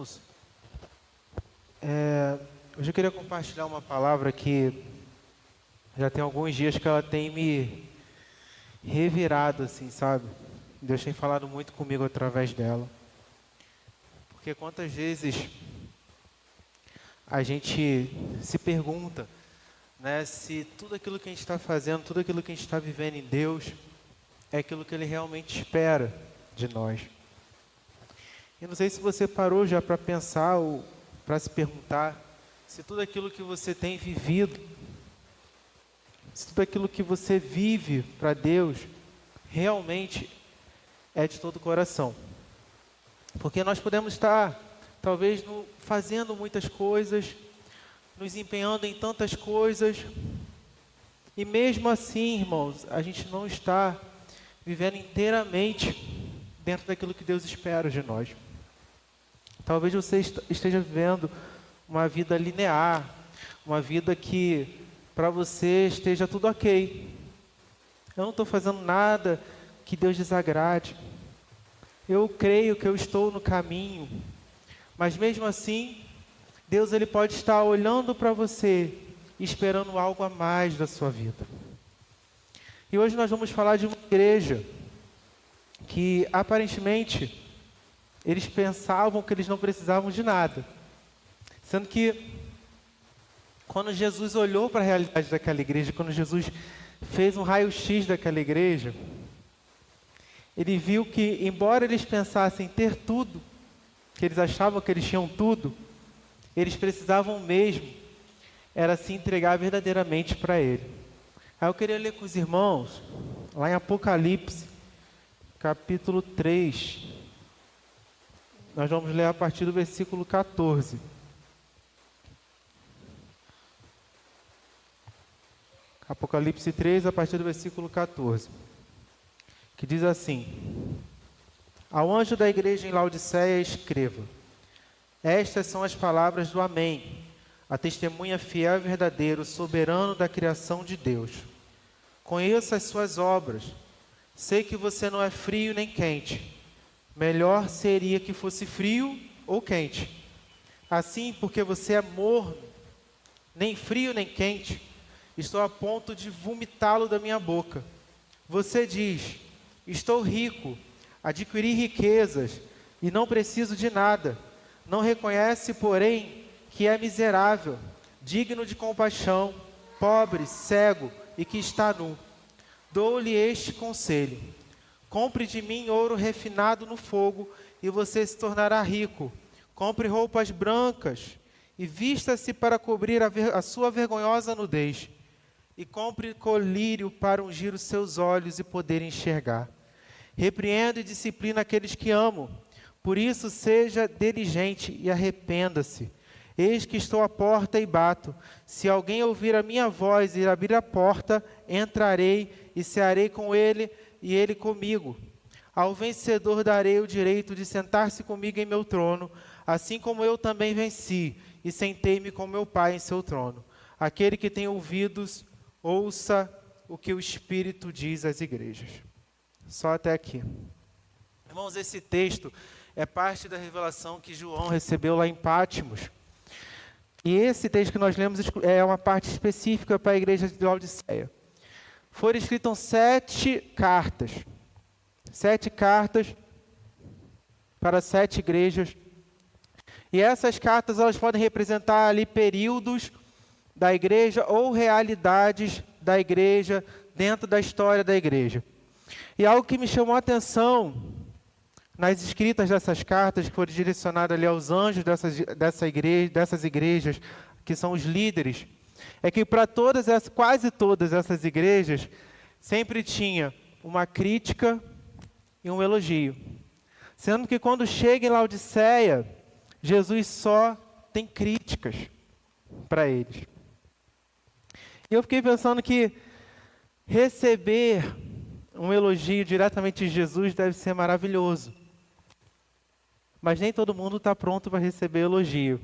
Irmãos, hoje eu queria compartilhar uma palavra que já tem alguns dias que ela tem me revirado, assim, sabe? Deus tem falado muito comigo através dela. Porque quantas vezes a gente se pergunta, né, se tudo aquilo que a gente está fazendo, tudo aquilo que a gente está vivendo em Deus, é aquilo que Ele realmente espera de nós. Eu não sei se você parou já para pensar ou para se perguntar se tudo aquilo que você tem vivido, se tudo aquilo que você vive para Deus, realmente é de todo o coração. Porque nós podemos estar, talvez, fazendo muitas coisas, nos empenhando em tantas coisas, e mesmo assim, irmãos, a gente não está vivendo inteiramente dentro daquilo que Deus espera de nós. Talvez você esteja vivendo uma vida linear, uma vida que para você esteja tudo ok. Eu não estou fazendo nada que Deus desagrade. Eu creio que eu estou no caminho, mas mesmo assim, Deus ele pode estar olhando para você, esperando algo a mais da sua vida. E hoje nós vamos falar de uma igreja que aparentemente eles pensavam que eles não precisavam de nada. Sendo que quando Jesus olhou para a realidade daquela igreja, quando Jesus fez um raio-x daquela igreja, ele viu que, embora eles pensassem ter tudo, que eles achavam que eles tinham tudo, eles precisavam mesmo, era se entregar verdadeiramente para Ele. Aí eu queria ler com os irmãos, lá em Apocalipse, capítulo 3, nós vamos ler a partir do versículo 14. Apocalipse 3, a partir do versículo 14. Que diz assim: Ao anjo da igreja em Laodiceia escreva: Estas são as palavras do Amém, a testemunha fiel e verdadeiro, soberano da criação de Deus. Conheço as suas obras, sei que você não é frio nem quente. Melhor seria que fosse frio ou quente. Assim, porque você é morno, nem frio nem quente, estou a ponto de vomitá-lo da minha boca. Você diz: estou rico, adquiri riquezas e não preciso de nada. Não reconhece, porém, que é miserável, digno de compaixão, pobre, cego e que está nu. Dou-lhe este conselho: compre de mim ouro refinado no fogo e você se tornará rico. Compre roupas brancas e vista-se para cobrir a sua vergonhosa nudez. E compre colírio para ungir os seus olhos e poder enxergar. Repreenda e disciplina aqueles que amo. Por isso seja diligente e arrependa-se. Eis que estou à porta e bato. Se alguém ouvir a minha voz e abrir a porta, entrarei e cearei com ele e ele comigo. Ao vencedor darei o direito de sentar-se comigo em meu trono, assim como eu também venci e sentei-me com meu Pai em seu trono. Aquele que tem ouvidos, ouça o que o Espírito diz às igrejas. Só até aqui. Irmãos, esse texto é parte da revelação que João recebeu lá em Pátimos. E esse texto que nós lemos é uma parte específica para a igreja de Laodiceia. Foram escritas 7 cartas. 7 cartas para 7 igrejas. E essas cartas elas podem representar ali períodos da igreja ou realidades da igreja dentro da história da igreja. E algo que me chamou a atenção nas escritas dessas cartas, que foram direcionadas ali aos anjos dessas igrejas, que são os líderes, é que para quase todas essas igrejas, sempre tinha uma crítica e um elogio. Sendo que quando chega em Laodiceia, Jesus só tem críticas para eles. E eu fiquei pensando que receber um elogio diretamente de Jesus deve ser maravilhoso. Mas nem todo mundo está pronto para receber elogio.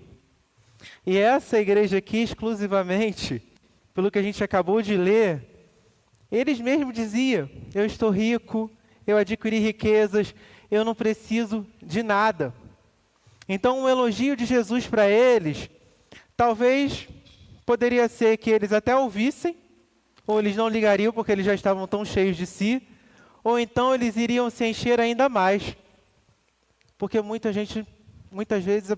E essa igreja aqui, exclusivamente, pelo que a gente acabou de ler, eles mesmos diziam: eu estou rico, eu adquiri riquezas, eu não preciso de nada. Então, um elogio de Jesus para eles, talvez poderia ser que eles até ouvissem, ou eles não ligariam porque eles já estavam tão cheios de si, ou então eles iriam se encher ainda mais. Porque muitas vezes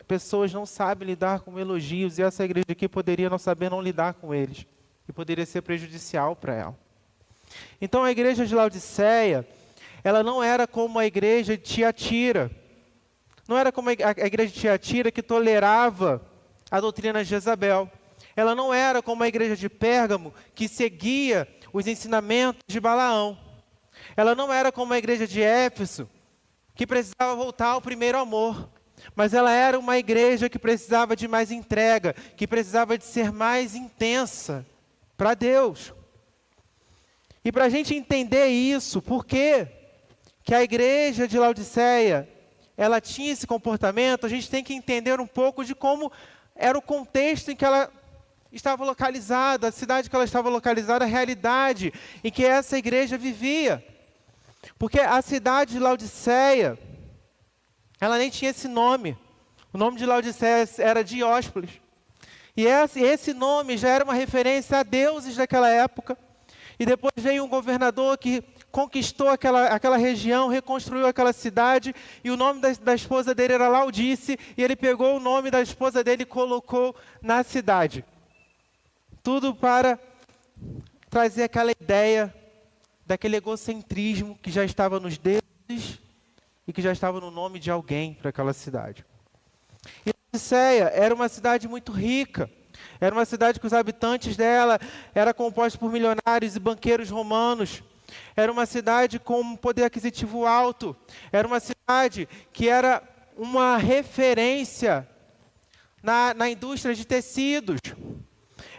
pessoas não sabem lidar com elogios, e essa igreja aqui poderia não saber não lidar com eles, e poderia ser prejudicial para ela. Então a igreja de Laodiceia, ela não era como a igreja de Tiatira. Não era como a igreja de Tiatira que tolerava a doutrina de Jezabel. Ela não era como a igreja de Pérgamo que seguia os ensinamentos de Balaão. Ela não era como a igreja de Éfeso que precisava voltar ao primeiro amor. Mas ela era uma igreja que precisava de mais entrega, que precisava de ser mais intensa para Deus. E para a gente entender isso, por que a igreja de Laodiceia, ela tinha esse comportamento, a gente tem que entender um pouco de como era o contexto em que ela estava localizada, a cidade que ela estava localizada, a realidade em que essa igreja vivia. Porque a cidade de Laodiceia, ela nem tinha esse nome. O nome de Laodiceia era Dióspolis. E esse nome já era uma referência a deuses daquela época. E depois veio um governador que conquistou aquela região, reconstruiu aquela cidade, e o nome da esposa dele era Laudice, e ele pegou o nome da esposa dele e colocou na cidade. Tudo para trazer aquela ideia daquele egocentrismo que já estava nos deuses e que já estava no nome de alguém para aquela cidade. E Laodiceia era uma cidade muito rica. Era uma cidade que os habitantes dela eram compostos por milionários e banqueiros romanos. Era uma cidade com um poder aquisitivo alto. Era uma cidade que era uma referência na indústria de tecidos.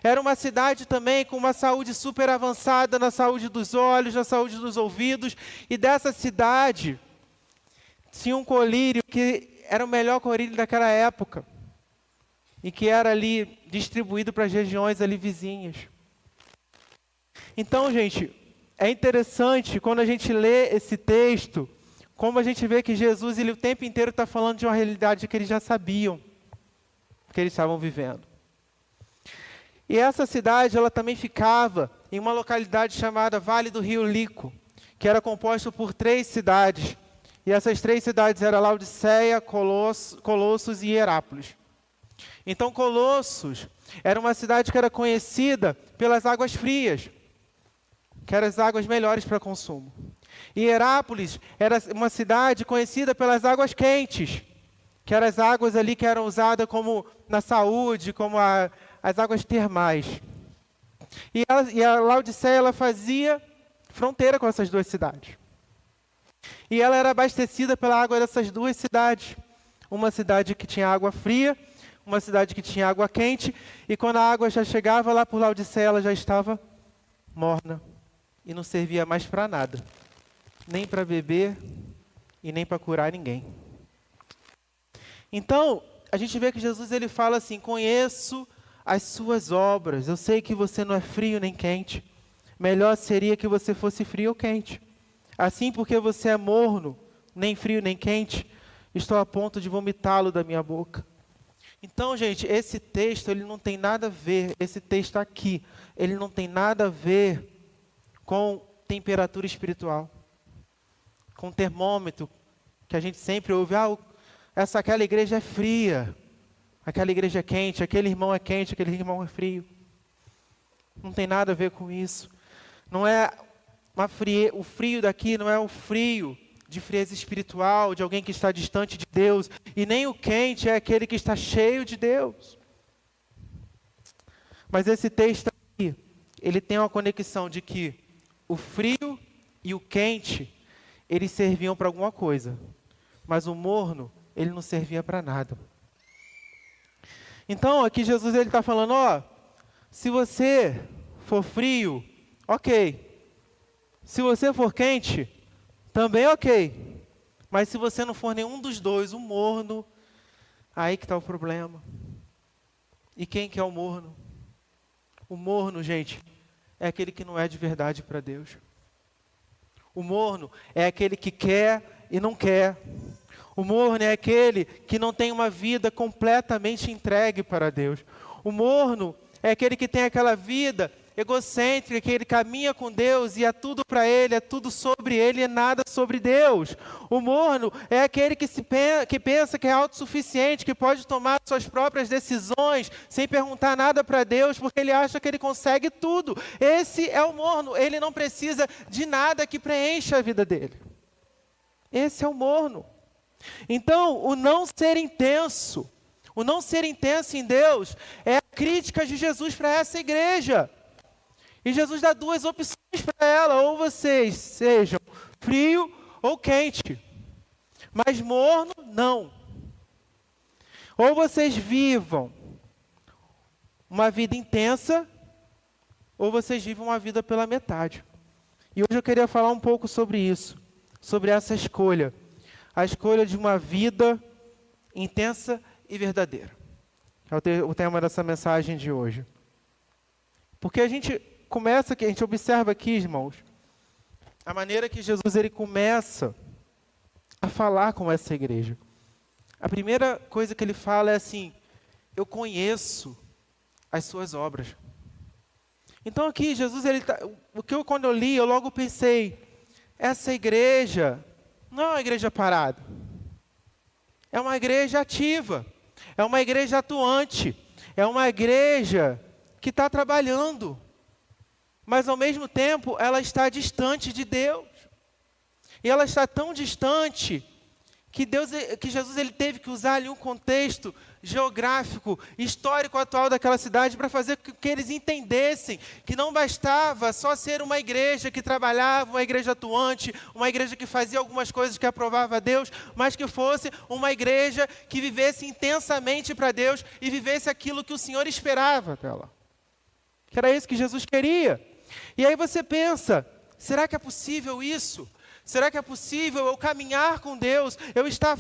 Era uma cidade também com uma saúde super avançada na saúde dos olhos, na saúde dos ouvidos. E dessa cidade tinha um colírio que era o melhor colírio daquela época. E que era ali distribuído para as regiões ali vizinhas. Então, gente, é interessante quando a gente lê esse texto, como a gente vê que Jesus, ele o tempo inteiro está falando de uma realidade que eles já sabiam, que eles estavam vivendo. E essa cidade, ela também ficava em uma localidade chamada Vale do Rio Lico, que era composto por 3 cidades. E essas 3 cidades eram Laodiceia, Colossos e Hierápolis. Então, Colossos era uma cidade que era conhecida pelas águas frias, que eram as águas melhores para consumo. E Hierápolis era uma cidade conhecida pelas águas quentes, que eram as águas ali que eram usadas como na saúde, como as águas termais. E a Laodiceia, ela fazia fronteira com essas 2 cidades. E ela era abastecida pela água dessas 2 cidades. Uma cidade que tinha água fria, uma cidade que tinha água quente, e quando a água já chegava lá por Laodiceia, ela já estava morna e não servia mais para nada, nem para beber e nem para curar ninguém. Então, a gente vê que Jesus, ele fala assim: conheço as suas obras, eu sei que você não é frio nem quente, melhor seria que você fosse frio ou quente. Assim, porque você é morno, nem frio nem quente, estou a ponto de vomitá-lo da minha boca. Então, gente, esse texto, ele não tem nada a ver, esse texto aqui, ele não tem nada a ver com temperatura espiritual, com termômetro, que a gente sempre ouve: aquela igreja é fria, aquela igreja é quente, aquele irmão é quente, aquele irmão é frio. Não tem nada a ver com isso. Não é o frio daqui não é o frio de frieza espiritual, de alguém que está distante de Deus, e nem o quente é aquele que está cheio de Deus. Mas esse texto aqui, ele tem uma conexão de que o frio e o quente, eles serviam para alguma coisa, mas o morno, ele não servia para nada. Então, aqui Jesus, ele está falando: se você for frio, ok. Se você for quente, também ok. Mas se você não for nenhum dos dois, o morno, aí que está o problema. E quem que é o morno? O morno, gente, é aquele que não é de verdade para Deus. O morno é aquele que quer e não quer. O morno é aquele que não tem uma vida completamente entregue para Deus. O morno é aquele que tem aquela vida egocêntrica, que ele caminha com Deus e é tudo para ele, é tudo sobre ele e nada sobre Deus. O morno é aquele que pensa que é autossuficiente, que pode tomar suas próprias decisões sem perguntar nada para Deus, porque ele acha que ele consegue tudo. Esse é o morno, ele não precisa de nada que preencha a vida dele. Esse é o morno. Então, o não ser intenso em Deus é a crítica de Jesus para essa igreja. E Jesus dá duas opções para ela: ou vocês sejam frio ou quente, mas morno não. Ou vocês vivam uma vida intensa, ou vocês vivem uma vida pela metade. E hoje eu queria falar um pouco sobre isso, sobre essa escolha. A escolha de uma vida intensa e verdadeira. É o tema dessa mensagem de hoje. Porque a gente observa aqui, irmãos, a maneira que Jesus ele começa a falar com essa igreja. A primeira coisa que ele fala é assim: eu conheço as suas obras. Então aqui, Jesus, quando eu li, eu logo pensei, essa igreja não é uma igreja parada. É uma igreja ativa. É uma igreja atuante. É uma igreja que está trabalhando. Mas ao mesmo tempo, ela está distante de Deus. E ela está tão distante que Jesus ele teve que usar ali um contexto geográfico, histórico atual daquela cidade para fazer com que eles entendessem que não bastava só ser uma igreja que trabalhava, uma igreja atuante, uma igreja que fazia algumas coisas que aprovava a Deus, mas que fosse uma igreja que vivesse intensamente para Deus e vivesse aquilo que o Senhor esperava dela. Que era isso que Jesus queria. E aí você pensa, será que é possível isso? Será que é possível eu caminhar com Deus, eu estar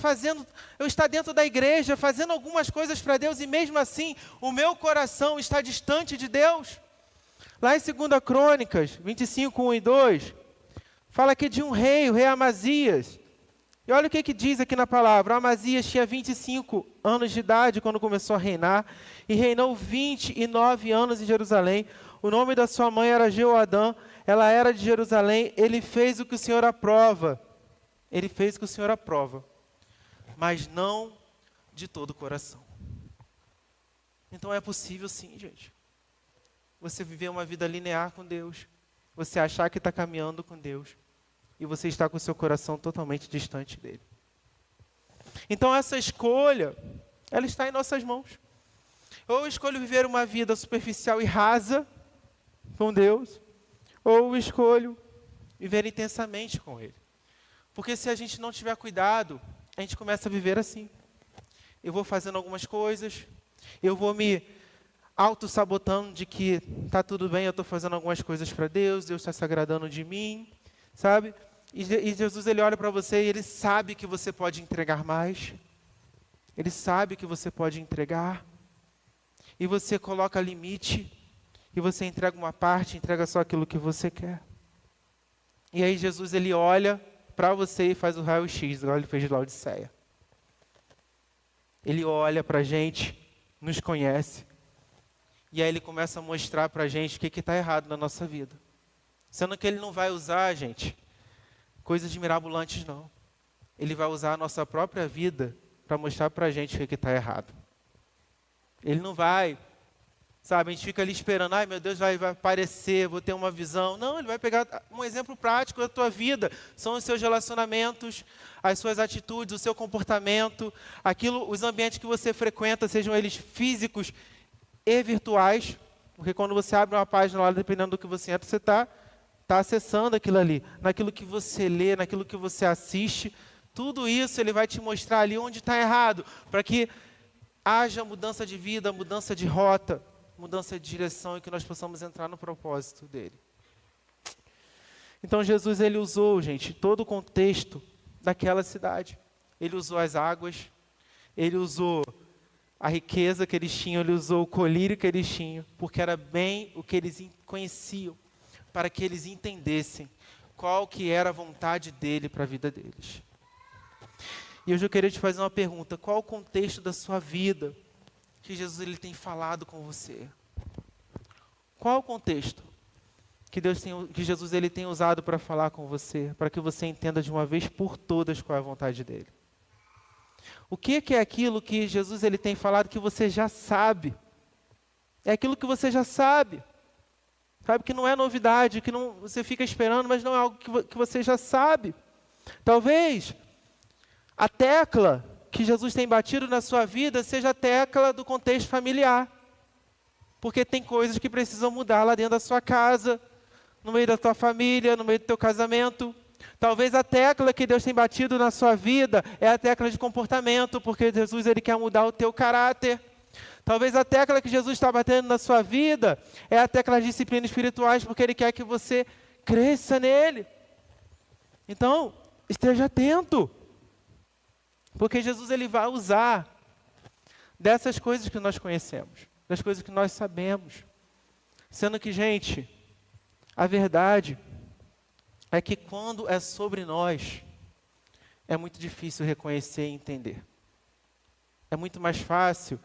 dentro da igreja, fazendo algumas coisas para Deus, e mesmo assim, o meu coração está distante de Deus? Lá em 2 Crônicas, 25, 1 e 2, fala aqui de um rei, o rei Amazias. E olha o que diz aqui na palavra: Amazias tinha 25 anos de idade quando começou a reinar, e reinou 29 anos em Jerusalém. O nome da sua mãe era Jeoadã, ela era de Jerusalém. Ele fez o que o Senhor aprova. Ele fez o que o Senhor aprova, mas não de todo o coração. Então é possível sim, gente. Você viver uma vida linear com Deus, você achar que está caminhando com Deus, e você está com o seu coração totalmente distante dele. Então essa escolha, ela está em nossas mãos. Ou eu escolho viver uma vida superficial e rasa com Deus, ou eu escolho viver intensamente com Ele. Porque se a gente não tiver cuidado, a gente começa a viver assim. Eu vou fazendo algumas coisas, eu vou me auto-sabotando de que está tudo bem, eu estou fazendo algumas coisas para Deus, Deus está se agradando de mim, sabe? E Jesus ele olha para você e ele sabe que você pode entregar mais. Ele sabe que você pode entregar. E você coloca limite. E você entrega uma parte, entrega só aquilo que você quer. E aí Jesus ele olha para você e faz o raio-x, igual ele fez de Laodiceia. Ele olha para a gente, nos conhece. E aí ele começa a mostrar para a gente o que está errado na nossa vida. Sendo que ele não vai usar, gente, coisas mirabolantes não. Ele vai usar a nossa própria vida para mostrar para a gente o que está errado. Ele não vai, sabe, a gente fica ali esperando, ai meu Deus, vai aparecer, vou ter uma visão. Não, ele vai pegar um exemplo prático da tua vida. São os seus relacionamentos, as suas atitudes, o seu comportamento, os ambientes que você frequenta, sejam eles físicos e virtuais. Porque quando você abre uma página lá, dependendo do que você entra, você está acessando aquilo ali. Naquilo que você lê, naquilo que você assiste. Tudo isso ele vai te mostrar ali onde está errado, para que haja mudança de vida, mudança de rota, mudança de direção e que nós possamos entrar no propósito dele. Então Jesus ele usou, gente, todo o contexto daquela cidade. Ele usou as águas, ele usou a riqueza que eles tinham, ele usou o colírio que eles tinham, porque era bem o que eles conheciam, para que eles entendessem qual que era a vontade dele para a vida deles. E hoje eu queria te fazer uma pergunta: qual o contexto da sua vida que Jesus ele tem falado com você? Qual o contexto que Jesus ele tem usado para falar com você, para que você entenda de uma vez por todas qual é a vontade dele? O que é aquilo que Jesus ele tem falado que você já sabe? É aquilo que você já sabe. Sabe que não é novidade, que não, você fica esperando, mas não é algo que você já sabe. Talvez a tecla que Jesus tem batido na sua vida seja a tecla do contexto familiar. Porque tem coisas que precisam mudar lá dentro da sua casa, no meio da tua família, no meio do teu casamento. Talvez a tecla que Deus tem batido na sua vida é a tecla de comportamento, porque Jesus ele quer mudar o teu caráter. Talvez a tecla que Jesus está batendo na sua vida é a tecla de disciplinas espirituais, porque Ele quer que você cresça nele. Então, esteja atento, porque Jesus ele vai usar dessas coisas que nós conhecemos, das coisas que nós sabemos. Sendo que, gente, a verdade é que quando é sobre nós, é muito difícil reconhecer e entender. É muito mais fácil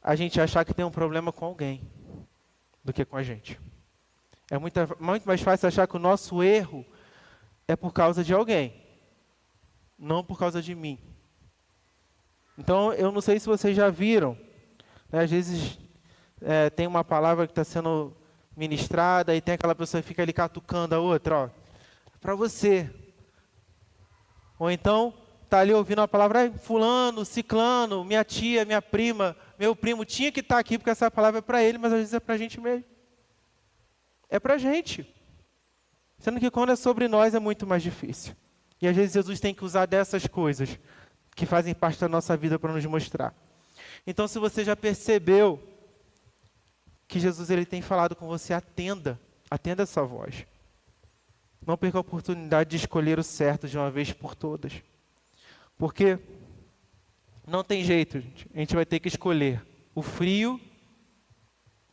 a gente achar que tem um problema com alguém do que com a gente. É muito mais fácil achar que o nosso erro é por causa de alguém, não por causa de mim. Então, eu não sei se vocês já viram, né, às vezes tem uma palavra que está sendo ministrada e tem aquela pessoa que fica ali catucando a outra, ó, para você. Ou então, está ali ouvindo a palavra, fulano, ciclano, minha tia, minha prima, meu primo tinha que estar aqui porque essa palavra é para ele, mas às vezes é para a gente mesmo. É para a gente. Sendo que quando é sobre nós é muito mais difícil. E às vezes Jesus tem que usar dessas coisas que fazem parte da nossa vida para nos mostrar. Então, se você já percebeu que Jesus ele tem falado com você, atenda essa voz. Não perca a oportunidade de escolher o certo de uma vez por todas. Porque não tem jeito, gente. A gente vai ter que escolher o frio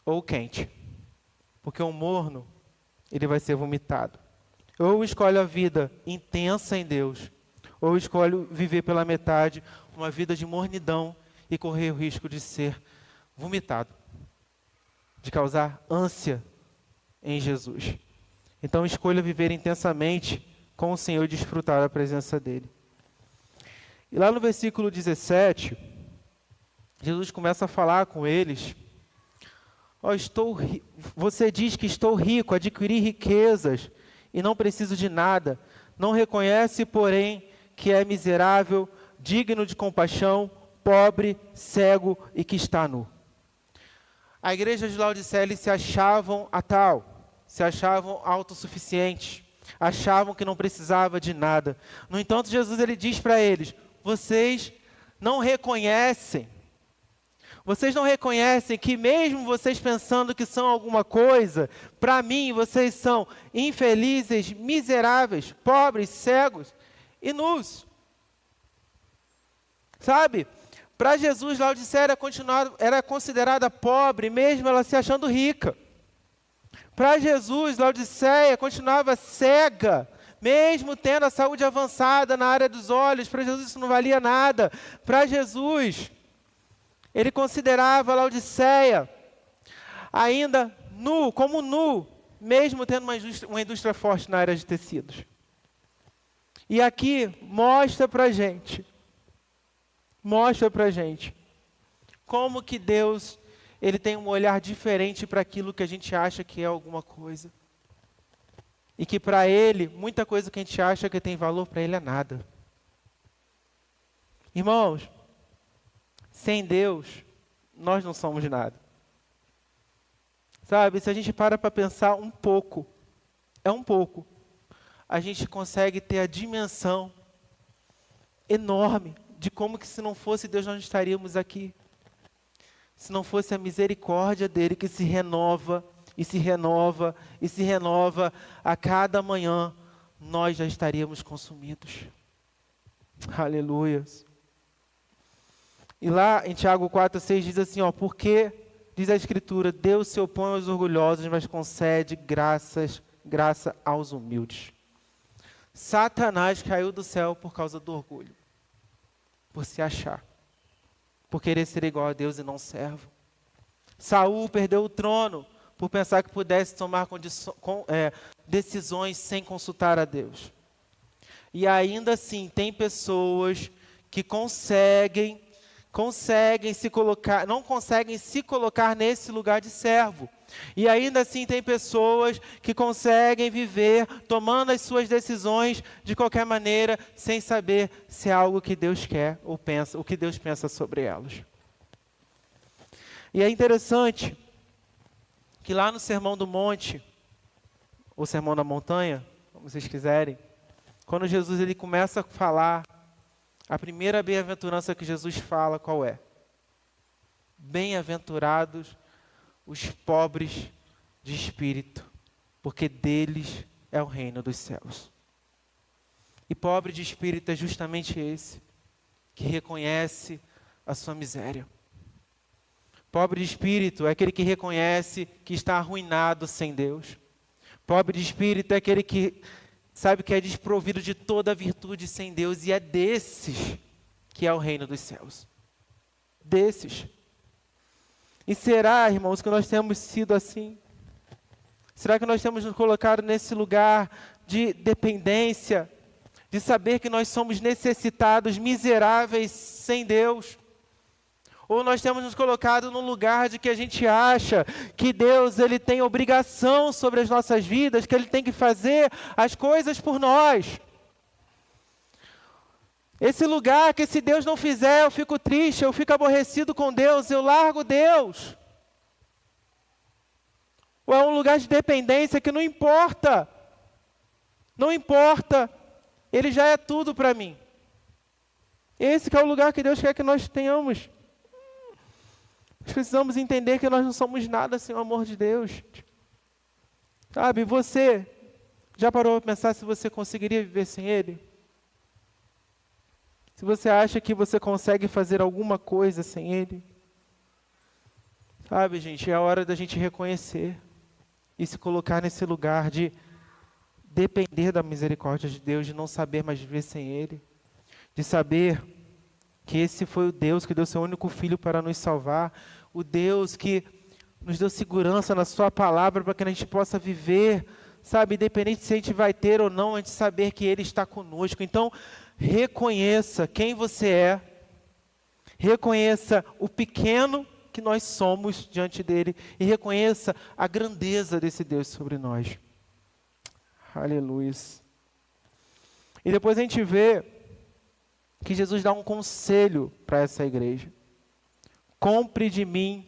ou o quente. Porque o morno, ele vai ser vomitado. Ou escolhe a vida intensa em Deus, ou escolhe viver pela metade, uma vida de mornidão e correr o risco de ser vomitado, de causar ânsia em Jesus. Então escolha viver intensamente com o Senhor e desfrutar da presença dEle. E lá no versículo 17, Jesus começa a falar com eles. Você diz que estou rico, adquiri riquezas e não preciso de nada. Não reconhece, porém, que é miserável, digno de compaixão, pobre, cego e que está nu. A igreja de Laodiceia, eles se achavam se achavam autossuficientes, achavam que não precisava de nada. No entanto, Jesus ele diz para eles: vocês não reconhecem que mesmo vocês pensando que são alguma coisa, para mim vocês são infelizes, miseráveis, pobres, cegos e nus. Sabe? Para Jesus, Laodiceia era considerada pobre, mesmo ela se achando rica. Para Jesus, Laodiceia continuava cega, mesmo tendo a saúde avançada na área dos olhos. Para Jesus isso não valia nada. Para Jesus, ele considerava Laodiceia ainda como nu, mesmo tendo uma indústria forte na área de tecidos. E aqui mostra para a gente como que Deus ele tem um olhar diferente para aquilo que a gente acha que é alguma coisa. E que para Ele, muita coisa que a gente acha que tem valor, para Ele é nada. Irmãos, sem Deus, nós não somos nada. Sabe, se a gente para pensar um pouco, a gente consegue ter a dimensão enorme de como que se não fosse Deus nós não estaríamos aqui. Se não fosse a misericórdia dele que se renova, e se renova, e se renova a cada manhã, nós já estaríamos consumidos. Aleluia. E lá em Tiago 4:6 diz assim, porque, diz a Escritura, Deus se opõe aos orgulhosos, mas concede graça aos humildes. Satanás caiu do céu por causa do orgulho. por se achar, por querer ser igual a Deus e não servo. Saul perdeu o trono por pensar que pudesse tomar decisões sem consultar a Deus. E ainda assim, tem pessoas que não conseguem se colocar nesse lugar de servo. E ainda assim tem pessoas que conseguem viver tomando as suas decisões de qualquer maneira, sem saber se é algo que Deus quer ou pensa, o que Deus pensa sobre elas. E é interessante que lá no Sermão do Monte, ou Sermão da Montanha, como vocês quiserem, quando Jesus ele começa a falar, a primeira bem-aventurança que Jesus fala, qual é? Bem-aventurados os pobres de espírito, porque deles é o reino dos céus. E pobre de espírito é justamente esse, que reconhece a sua miséria. Pobre de espírito é aquele que reconhece que está arruinado sem Deus. Pobre de espírito é aquele que sabe que é desprovido de toda a virtude sem Deus, e é desses que é o reino dos céus. Desses. E será, irmãos, que nós temos sido assim? Será que nós temos nos colocado nesse lugar de dependência, de saber que nós somos necessitados, miseráveis sem Deus? Ou nós temos nos colocado num lugar de que a gente acha que Deus ele tem obrigação sobre as nossas vidas, que Ele tem que fazer as coisas por nós? Esse lugar que se Deus não fizer, eu fico triste, eu fico aborrecido com Deus, eu largo Deus. Ou é um lugar de dependência que não importa, Ele já é tudo para mim. Esse que é o lugar que Deus quer que nós tenhamos. Nós precisamos entender que nós não somos nada sem o amor de Deus. Sabe, você já parou para pensar se você conseguiria viver sem Ele? Se você acha que você consegue fazer alguma coisa sem Ele? Sabe, gente, é a hora da gente reconhecer e se colocar nesse lugar de depender da misericórdia de Deus, de não saber mais viver sem Ele, de saber que esse foi o Deus que deu seu único Filho para nos salvar, o Deus que nos deu segurança na sua palavra para que a gente possa viver, sabe, independente se a gente vai ter ou não, a gente saber que Ele está conosco. Então, reconheça quem você é, reconheça o pequeno que nós somos diante dEle e reconheça a grandeza desse Deus sobre nós. Aleluia. E depois a gente vê que Jesus dá um conselho para essa igreja. Compre de mim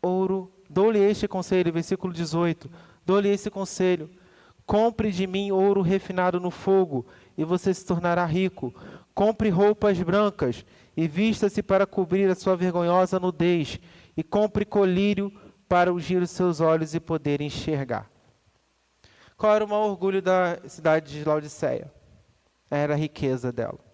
ouro, dou-lhe este conselho, versículo 18, dou-lhe esse conselho, compre de mim ouro refinado no fogo, e você se tornará rico. Compre roupas brancas, e vista-se para cobrir a sua vergonhosa nudez, e compre colírio para ungir os seus olhos e poder enxergar. Qual era o maior orgulho da cidade de Laodiceia? Era a riqueza dela.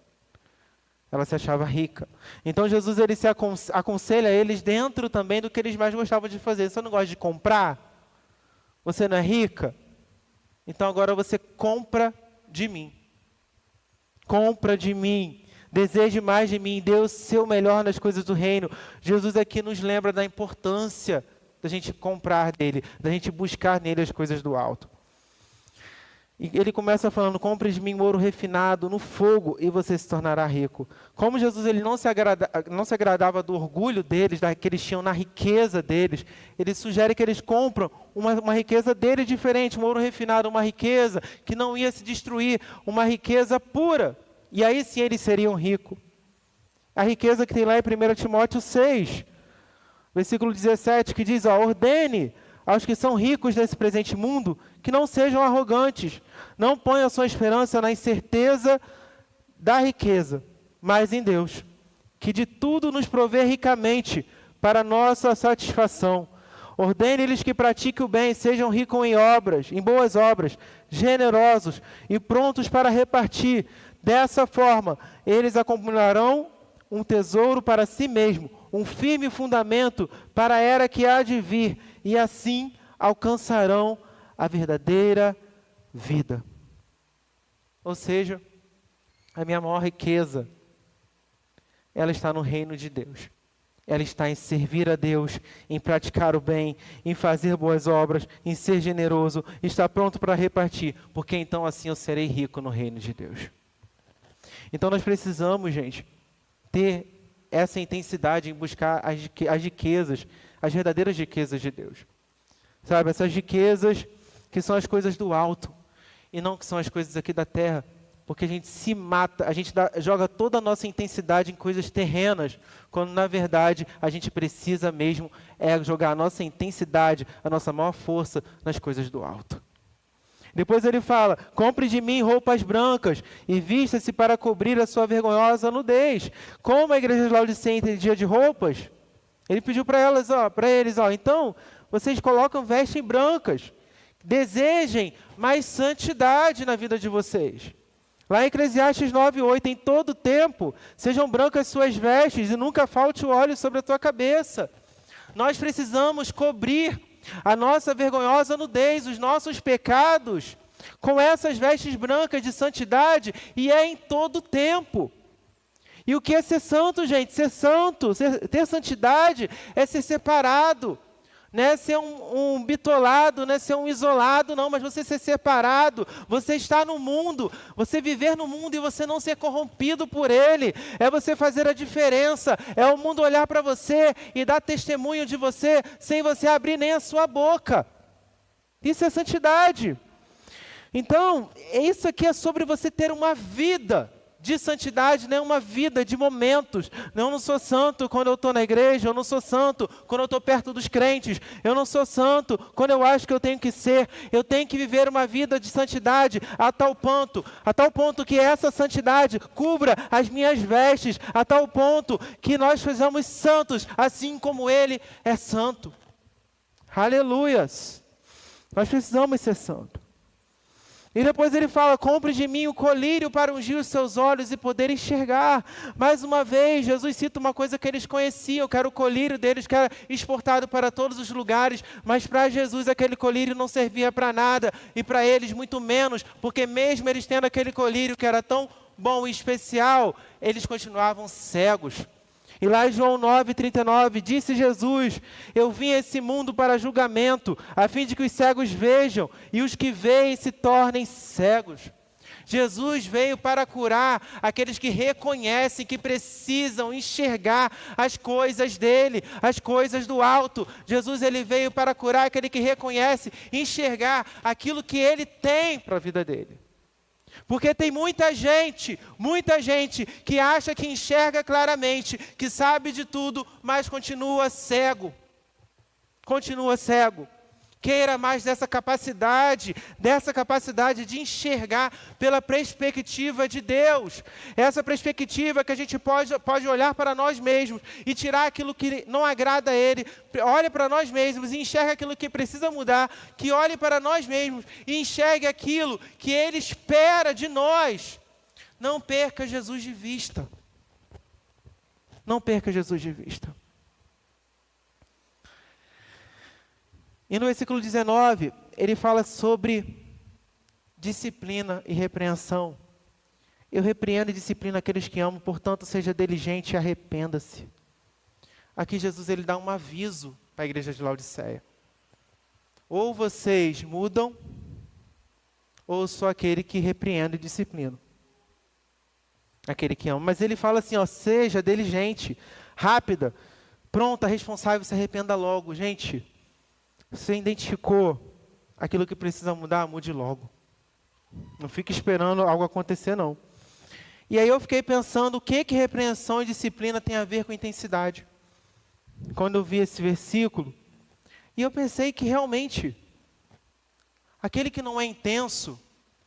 Ela se achava rica. Então Jesus ele se aconselha a eles dentro também do que eles mais gostavam de fazer. Você não gosta de comprar? Você não é rica? Então agora você compra de mim. Compra de mim. Deseje mais de mim. Dê o seu melhor nas coisas do reino. Jesus aqui nos lembra da importância da gente comprar dele, da gente buscar nele as coisas do alto. E ele começa falando, compre de mim ouro refinado no fogo e você se tornará rico. Como Jesus ele não se agradava do orgulho deles, que eles tinham na riqueza deles, ele sugere que eles compram uma riqueza dele diferente, um ouro refinado, uma riqueza que não ia se destruir, uma riqueza pura. E aí sim eles seriam ricos. A riqueza que tem lá em 1 Timóteo 6, versículo 17, que diz, ordene aos que são ricos nesse presente mundo, que não sejam arrogantes, não ponham a sua esperança na incerteza da riqueza, mas em Deus, que de tudo nos provê ricamente para nossa satisfação. Ordene-lhes que pratiquem o bem, sejam ricos em obras, em boas obras, generosos e prontos para repartir. Dessa forma, eles acumularão um tesouro para si mesmo, um firme fundamento para a era que há de vir, e assim alcançarão a verdadeira vida. Ou seja, a minha maior riqueza ela está no reino de Deus. Ela está em servir a Deus, em praticar o bem, em fazer boas obras, em ser generoso, estar pronto para repartir, porque então assim eu serei rico no reino de Deus. Então nós precisamos, gente, ter essa intensidade em buscar as riquezas, as verdadeiras riquezas de Deus. Sabe, essas riquezas que são as coisas do alto, e não que são as coisas aqui da terra, porque a gente se mata, a gente joga toda a nossa intensidade em coisas terrenas, quando na verdade a gente precisa mesmo jogar a nossa intensidade, a nossa maior força nas coisas do alto. Depois ele fala, compre de mim roupas brancas e vista-se para cobrir a sua vergonhosa nudez. Como a igreja de Laodiceia entendia de roupas, ele pediu para eles, então, vocês colocam vestes brancas, desejem mais santidade na vida de vocês. Lá em Eclesiastes 9:8, em todo tempo, sejam brancas suas vestes e nunca falte o óleo sobre a tua cabeça. Nós precisamos cobrir a nossa vergonhosa nudez, os nossos pecados, com essas vestes brancas de santidade, e é em todo tempo. E o que é ser santo, gente? Ser santo, ter santidade é ser separado. Não é ser um bitolado, não é ser um isolado, não, mas você ser separado, você estar no mundo, você viver no mundo e você não ser corrompido por ele, é você fazer a diferença, é o mundo olhar para você e dar testemunho de você, sem você abrir nem a sua boca. Isso é santidade. Então, isso aqui é sobre você ter uma vida de santidade, não é uma vida de momentos. Eu não sou santo quando eu estou na igreja, eu não sou santo quando eu estou perto dos crentes, eu não sou santo quando eu acho que eu tenho que ser. Eu tenho que viver uma vida de santidade a tal ponto que essa santidade cubra as minhas vestes, a tal ponto que nós sejamos santos, assim como ele é santo. Aleluias! Nós precisamos ser santos. E depois ele fala, compre de mim o colírio para ungir os seus olhos e poder enxergar. Mais uma vez, Jesus cita uma coisa que eles conheciam, que era o colírio deles, que era exportado para todos os lugares, mas para Jesus aquele colírio não servia para nada, e para eles muito menos, porque mesmo eles tendo aquele colírio que era tão bom e especial, eles continuavam cegos. E lá em João 9:39, disse Jesus, eu vim a esse mundo para julgamento, a fim de que os cegos vejam, e os que veem se tornem cegos. Jesus veio para curar aqueles que reconhecem que precisam enxergar as coisas dele, as coisas do alto. Jesus ele veio para curar aquele que reconhece, enxergar aquilo que ele tem para a vida dele. Porque tem muita gente que acha que enxerga claramente, que sabe de tudo, mas continua cego. Continua cego. Queira mais dessa capacidade de enxergar pela perspectiva de Deus. Essa perspectiva que a gente pode olhar para nós mesmos e tirar aquilo que não agrada a Ele. Olhe para nós mesmos e enxergue aquilo que precisa mudar. Que olhe para nós mesmos e enxergue aquilo que Ele espera de nós. Não perca Jesus de vista. Não perca Jesus de vista. E no versículo 19, ele fala sobre disciplina e repreensão. Eu repreendo e disciplino aqueles que amam, portanto, seja diligente e arrependa-se. Aqui Jesus ele dá um aviso para a igreja de Laodiceia. Ou vocês mudam, ou eu sou aquele que repreendo e disciplino. Aquele que ama. Mas ele fala assim, seja diligente, rápida, pronta, responsável, se arrependa logo. Gente, você identificou aquilo que precisa mudar, mude logo. Não fique esperando algo acontecer, não. E aí eu fiquei pensando, o que repreensão e disciplina tem a ver com intensidade? Quando eu vi esse versículo, e eu pensei que realmente, aquele que não é intenso,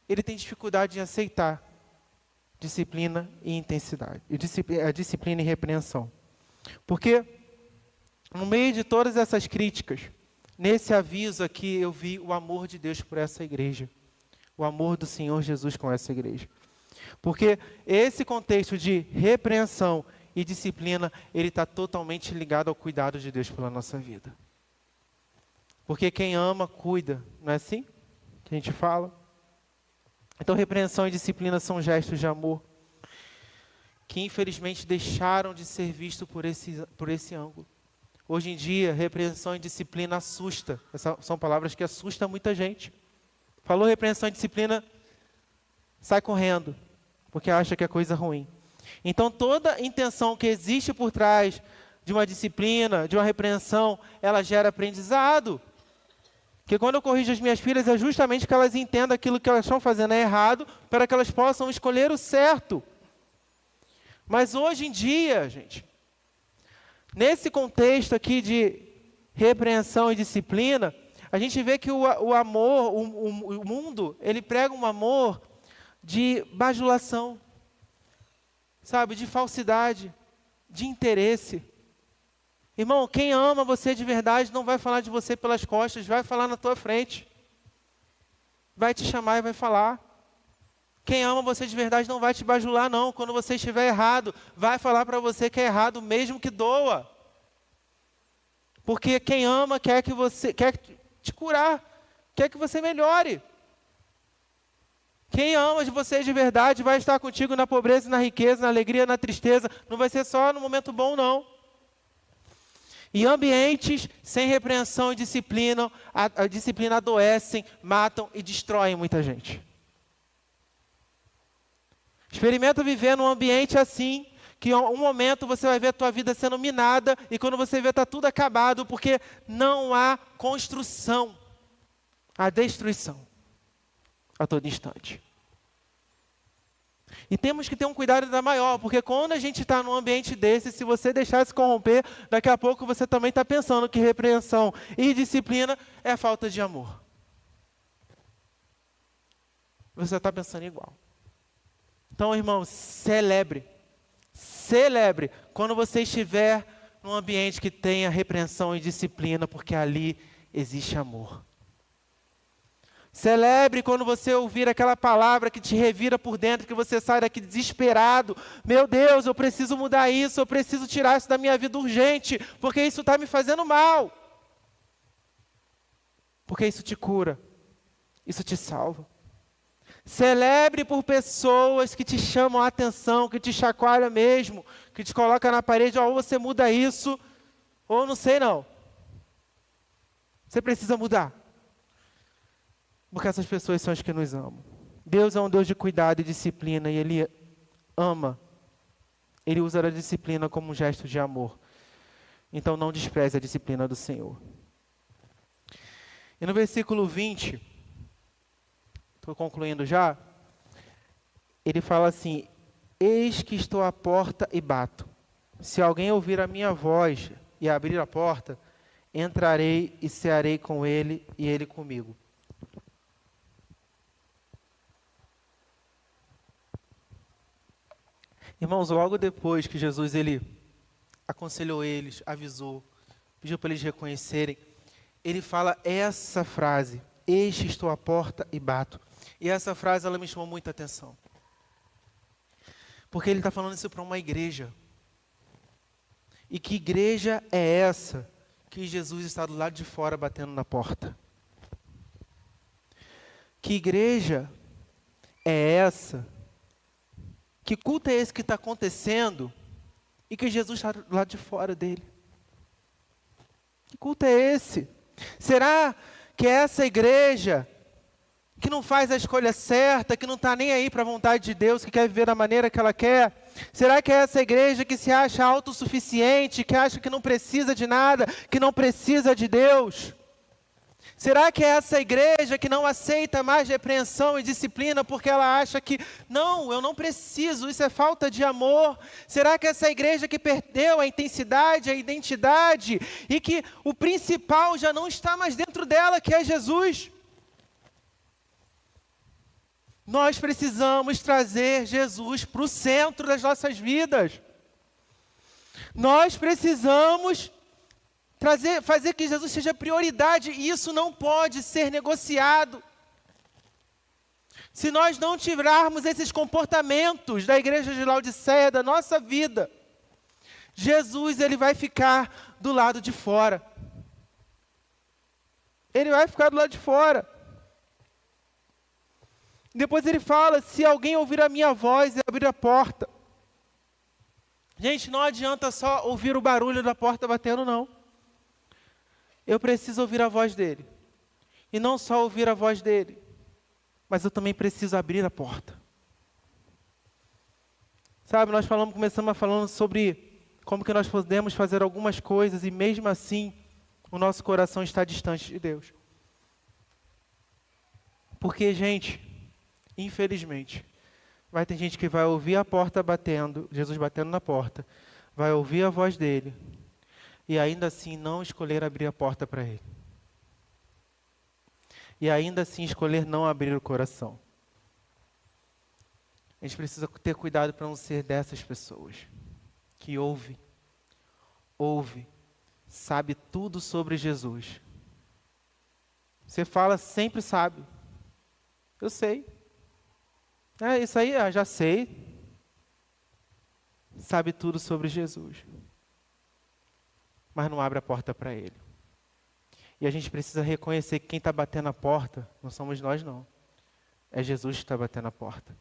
ele tem dificuldade em aceitar disciplina e intensidade. A disciplina e repreensão. Porque, no meio de todas essas críticas, nesse aviso aqui eu vi o amor de Deus por essa igreja. O amor do Senhor Jesus com essa igreja. Porque esse contexto de repreensão e disciplina, ele está totalmente ligado ao cuidado de Deus pela nossa vida. Porque quem ama, cuida. Não é assim que a gente fala? Então repreensão e disciplina são gestos de amor. que infelizmente deixaram de ser vistos por esse ângulo. Hoje em dia, repreensão e disciplina assusta. Essas são palavras que assustam muita gente. Falou repreensão e disciplina, sai correndo, porque acha que é coisa ruim. Então, toda intenção que existe por trás de uma disciplina, de uma repreensão, ela gera aprendizado. Porque quando eu corrijo as minhas filhas, é justamente que elas entendam aquilo que elas estão fazendo é errado, para que elas possam escolher o certo. Mas hoje em dia, gente, nesse contexto aqui de repreensão e disciplina, a gente vê que o amor, o mundo, ele prega um amor de bajulação, sabe, de falsidade, de interesse. Irmão, quem ama você de verdade não vai falar de você pelas costas, vai falar na tua frente. Vai te chamar e vai falar. Quem ama você de verdade não vai te bajular, não. Quando você estiver errado, vai falar para você que é errado, mesmo que doa. Porque quem ama quer te curar, quer que você melhore. Quem ama de você de verdade vai estar contigo na pobreza e na riqueza, na alegria e na tristeza. Não vai ser só no momento bom, não. E ambientes sem repreensão e disciplina, a disciplina adoecem, matam e destroem muita gente. Experimenta viver num ambiente assim, que um momento você vai ver a tua vida sendo minada, e quando você vê está tudo acabado, porque não há construção, há destruição a todo instante. E temos que ter um cuidado ainda maior, porque quando a gente está num ambiente desse, se você deixar se corromper, daqui a pouco você também está pensando que repreensão e disciplina é falta de amor. Você está pensando igual. Então, irmão, celebre quando você estiver num ambiente que tenha repreensão e disciplina, porque ali existe amor. Celebre quando você ouvir aquela palavra que te revira por dentro, que você sai daqui desesperado. Meu Deus, eu preciso mudar isso, eu preciso tirar isso da minha vida urgente, porque isso está me fazendo mal. Porque isso te cura, isso te salva. Celebre por pessoas que te chamam a atenção, que te chacoalham mesmo, que te colocam na parede, ou você muda isso, ou não sei não. Você precisa mudar. Porque essas pessoas são as que nos amam. Deus é um Deus de cuidado e disciplina, e Ele ama. Ele usa a disciplina como um gesto de amor. Então não despreze a disciplina do Senhor. E no versículo 20, estou concluindo já, ele fala assim: eis que estou à porta e bato. Se alguém ouvir a minha voz e abrir a porta, entrarei e cearei com ele e ele comigo. Irmãos, logo depois que Jesus ele aconselhou eles, avisou, pediu para eles reconhecerem, ele fala essa frase: eis que estou à porta e bato. E essa frase ela me chamou muita atenção. Porque ele está falando isso para uma igreja. E que igreja é essa que Jesus está do lado de fora batendo na porta? Que igreja é essa? Que culto é esse que está acontecendo e que Jesus está do lado de fora dele? Que culto é esse? Será que é essa igreja que não faz a escolha certa, que não está nem aí para a vontade de Deus, que quer viver da maneira que ela quer? Será que é essa igreja que se acha autossuficiente, que acha que não precisa de nada, que não precisa de Deus? Será que é essa igreja que não aceita mais repreensão e disciplina porque ela acha que, não, eu não preciso, isso é falta de amor? Será que é essa igreja que perdeu a intensidade, a identidade, e que o principal já não está mais dentro dela, que é Jesus? Nós precisamos trazer Jesus para o centro das nossas vidas. Nós precisamos fazer que Jesus seja prioridade, e isso não pode ser negociado. Se nós não tirarmos esses comportamentos da igreja de Laodiceia da nossa vida, Jesus ele vai ficar do lado de fora. Ele vai ficar do lado de fora. Depois ele fala: se alguém ouvir a minha voz e abrir a porta. Gente, não adianta só ouvir o barulho da porta batendo, não. Eu preciso ouvir a voz dele. E não só ouvir a voz dele, mas eu também preciso abrir a porta. Sabe, nós começamos falando sobre como que nós podemos fazer algumas coisas e mesmo assim o nosso coração está distante de Deus. Porque, gente, infelizmente, vai ter gente que vai ouvir a porta batendo, Jesus batendo na porta, vai ouvir a voz dele e ainda assim não escolher abrir a porta para ele. E ainda assim escolher não abrir o coração. A gente precisa ter cuidado para não ser dessas pessoas que ouve, sabe tudo sobre Jesus. Você fala, sempre sabe. Eu sei. Isso aí, já sei. Sabe tudo sobre Jesus. Mas não abre a porta para ele. E a gente precisa reconhecer que quem está batendo a porta, não somos nós não. É Jesus que está batendo a porta.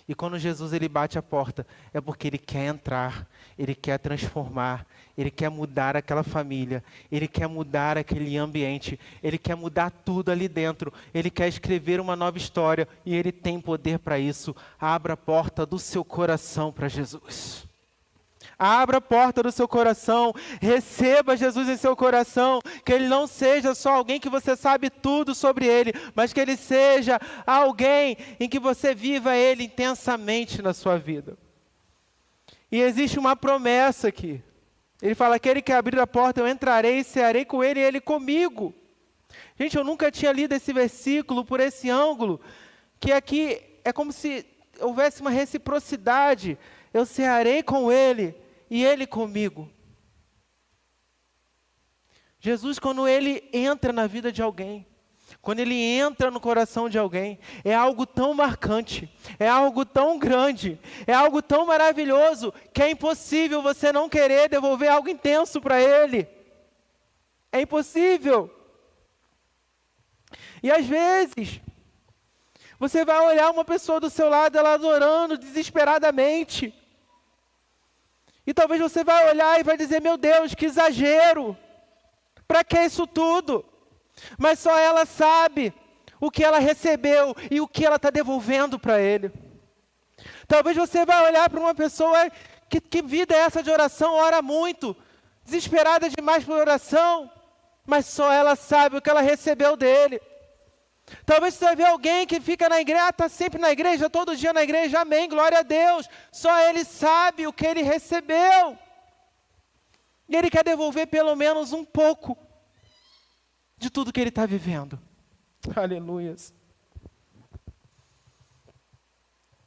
E quando Jesus ele bate a porta, é porque ele quer entrar, ele quer transformar, ele quer mudar aquela família, ele quer mudar aquele ambiente, ele quer mudar tudo ali dentro, ele quer escrever uma nova história e ele tem poder para isso. Abra a porta do seu coração para Jesus. Abra a porta do seu coração, receba Jesus em seu coração, que Ele não seja só alguém que você sabe tudo sobre Ele, mas que Ele seja alguém em que você viva Ele intensamente na sua vida. E existe uma promessa aqui. Ele fala, aquele que abrir a porta, eu entrarei e cearei com Ele e Ele comigo. Gente, eu nunca tinha lido esse versículo por esse ângulo, que aqui é como se houvesse uma reciprocidade. Eu cearei com Ele e Ele comigo. Jesus, quando Ele entra na vida de alguém, quando Ele entra no coração de alguém, é algo tão marcante, é algo tão grande, é algo tão maravilhoso, que é impossível você não querer devolver algo intenso para Ele. É impossível. E às vezes, você vai olhar uma pessoa do seu lado, ela adorando desesperadamente. E talvez você vai olhar e vai dizer, meu Deus, que exagero. Para que isso tudo? Mas só ela sabe o que ela recebeu e o que ela está devolvendo para Ele. Talvez você vai olhar para uma pessoa, que vida é essa de oração? Ora muito, desesperada demais por oração, mas só ela sabe o que ela recebeu dele. Talvez você vai ver alguém que fica na igreja, está sempre na igreja, todo dia na igreja, amém, glória a Deus. Só ele sabe o que ele recebeu. E ele quer devolver pelo menos um pouco de tudo que ele está vivendo. Aleluias.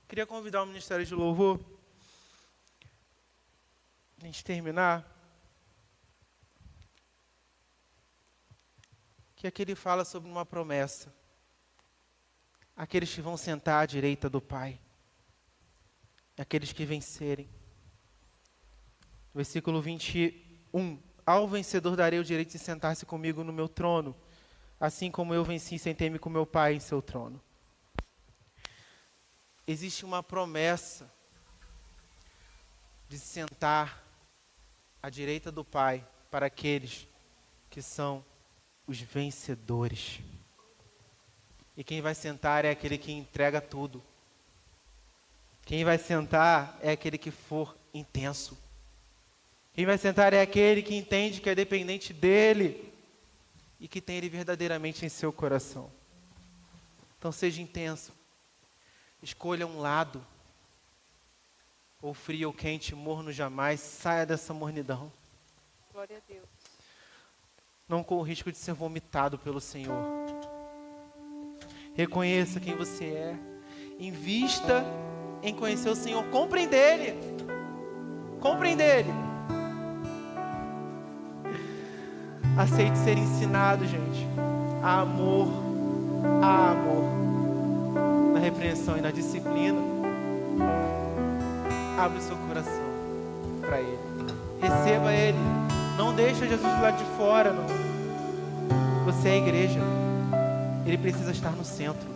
Queria convidar o Ministério de Louvor, a gente terminar, que aqui ele fala sobre uma promessa. Aqueles que vão sentar à direita do Pai, aqueles que vencerem. Versículo 21. Ao vencedor darei o direito de sentar-se comigo no meu trono, assim como eu venci e sentei-me com meu Pai em seu trono. Existe uma promessa de sentar à direita do Pai para aqueles que são os vencedores. E quem vai sentar é aquele que entrega tudo. Quem vai sentar é aquele que for intenso. Quem vai sentar é aquele que entende que é dependente dele e que tem ele verdadeiramente em seu coração. Então seja intenso. Escolha um lado. Ou frio ou quente, morno jamais. Saia dessa mornidão. Glória a Deus. Não corra o risco de ser vomitado pelo Senhor. Reconheça quem você é. Invista em conhecer o Senhor. Comprem dele. Comprem dele. Aceite ser ensinado, gente. A amor. A amor. Na repreensão e na disciplina. Abre o seu coração para Ele. Receba Ele. Não deixa Jesus do lado de fora, não. Você é a igreja. Ele precisa estar no centro.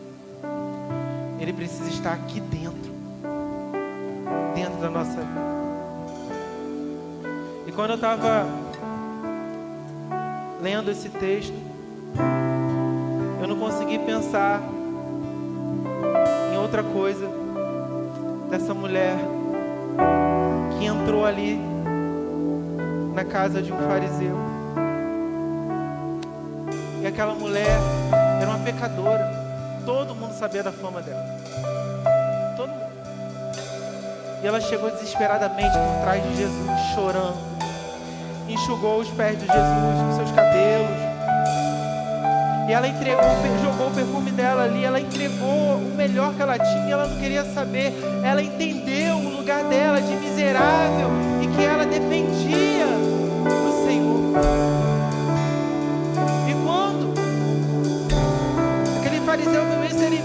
Ele precisa estar aqui dentro. Dentro da nossa vida. E quando eu estava lendo esse texto, eu não consegui pensar em outra coisa dessa mulher que entrou ali na casa de um fariseu. E aquela mulher era uma pecadora. Todo mundo sabia da fama dela. Todo mundo. E ela chegou desesperadamente por trás de Jesus, chorando. Enxugou os pés de Jesus com seus cabelos. E ela jogou o perfume dela ali. Ela entregou o melhor que ela tinha. Ela não queria saber. Ela entendeu o lugar dela de miserável e que ela dependia do Senhor. O fariseu viu isso, ele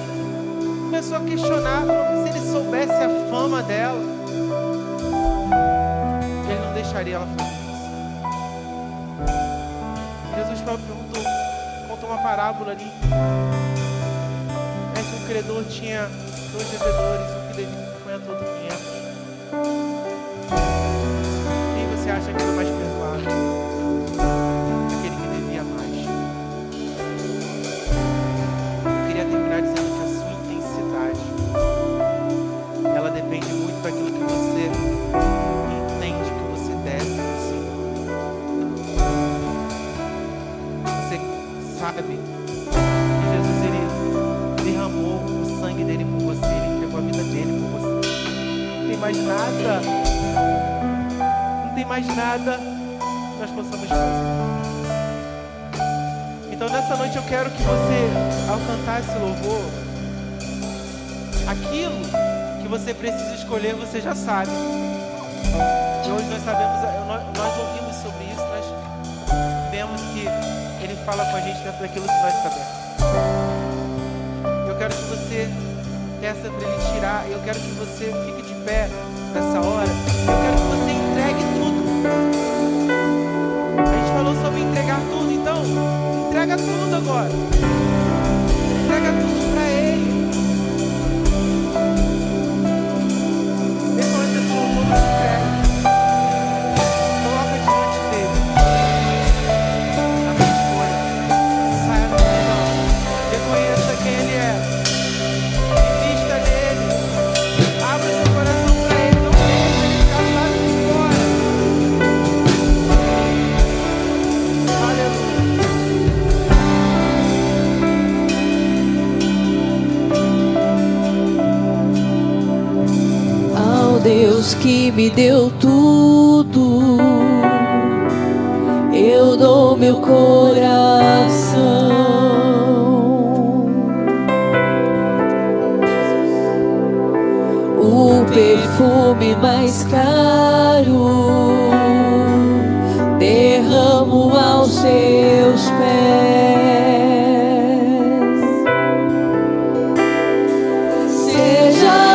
começou a questionar, se ele soubesse a fama dela, ele não deixaria ela fazer isso. Jesus contou uma parábola ali, que um credor tinha 2 devedores, um que devia 50, outro 500. Quem você acha que era mais perdoado? Dizendo que a sua intensidade, ela depende muito daquilo que você entende que você deve ao Senhor. Você sabe que Jesus, ele derramou o sangue dele por você, ele entregou a vida dele por você. Não tem mais nada, não tem mais nada que nós possamos fazer. Então nessa noite eu quero que você, ao cantar esse louvor, aquilo que você precisa escolher, você já sabe. E hoje nós sabemos, nós ouvimos sobre isso, nós vemos que Ele fala com a gente dentro daquilo que nós sabemos. Eu quero que você peça para Ele tirar, eu quero que você fique de pé nessa hora, eu quero que você entregue tudo. A gente falou sobre entregar tudo, então entrega tudo agora. Entrega tudo para Ele. Depois desse louvor, você entrega. Coloca diante dele. A tua escolha. Saia do chão. Reconheça quem Ele é. Invista nele. Abra seu coração para Ele. Não deixe Ele ficar do lado de fora. Aleluia. Deus que me deu tudo, eu dou meu coração. O perfume mais caro derramo aos seus pés. Seja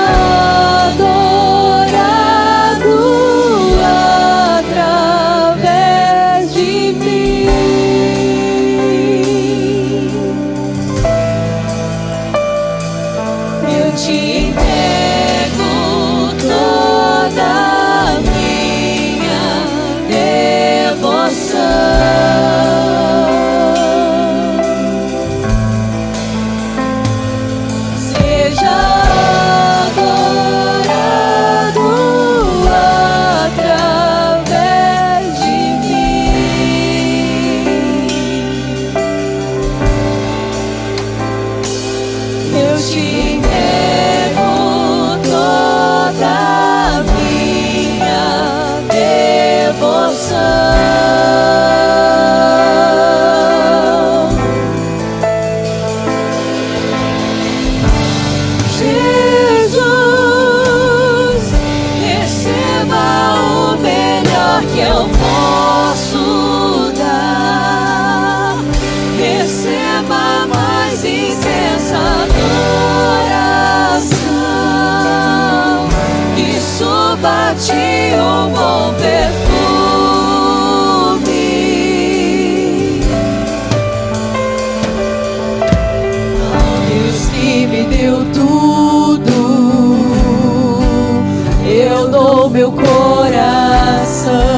meu coração.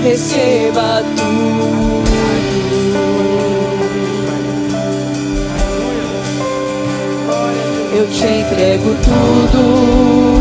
receba tudo. Eu te entrego tudo.